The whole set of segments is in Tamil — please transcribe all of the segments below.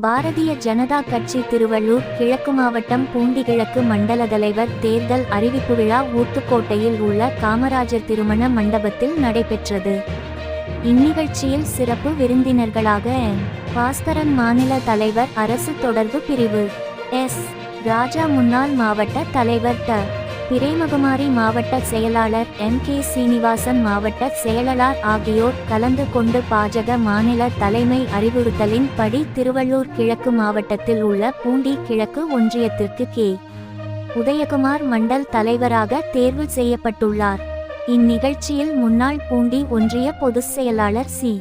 பாரதிய ஜனதா கட்சி திருவள்ளூர் கிழக்கு மாவட்டம் பூண்டி கிழக்கு மண்டல தலைவர் தேர்தல் அறிவிப்பு விழா ஊத்துக்கோட்டையில் உள்ள காமராஜர் திருமண மண்டபத்தில் நடைபெற்றது. இந்நிகழ்ச்சியில் சிறப்பு விருந்தினர்களாக பாஸ்கரன் மாநில தலைவர் அரசு தொடர்பு பிரிவு எஸ். ராஜா, முன்னாள் மாவட்ட தலைவர் ட. பிரேமகுமாரி, மாவட்ட செயலாளர் M.K. சீனிவாசன், மாவட்ட செயலாளர் ஆகியோர் கலந்து கொண்டு பாஜக மாநில தலைமை அறிவுறுத்தலின் படி திருவள்ளூர் கிழக்கு மாவட்டத்தில் உள்ள பூண்டி கிழக்கு ஒன்றியத்திற்கு கே. உதயகுமார் மண்டல் தலைவராக தேர்வு செய்யப்பட்டுள்ளார். இந்நிகழ்ச்சியில் முன்னாள் பூண்டி ஒன்றிய பொதுச் செயலாளர் சி.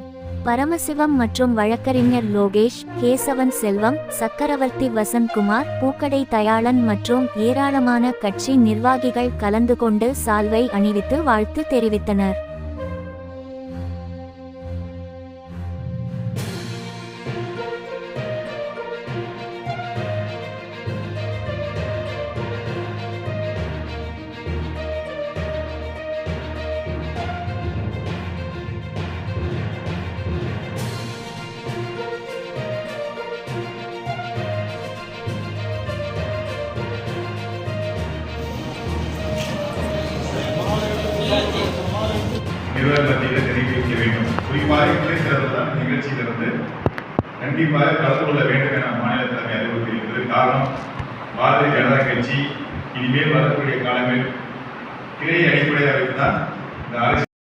பரமசிவம் மற்றும் வழக்கறிஞர் லோகேஷ், கேசவன் செல்வம், சக்கரவர்த்தி வசந்த்குமார், பூக்கடை தயாளன் மற்றும் ஏராளமான கட்சி நிர்வாகிகள் கலந்து கொண்டு சால்வை அணிவித்து வாழ்த்து தெரிவித்தனர். நிறுவன மத்தியில் தெரிவிக்க வேண்டும். குறிப்பாக கிளை சிறப்புதான் நிகழ்ச்சியிலிருந்து கண்டிப்பாக கலந்து கொள்ள வேண்டும் என மாநில தலைமை அறிவுறுத்தியிருக்கிறது. காரணம், பாரதிய ஜனதா கட்சி இனிமேல் வரக்கூடிய காலங்களில் கிளை அடிப்படையாக வைத்துதான் இந்த அரசு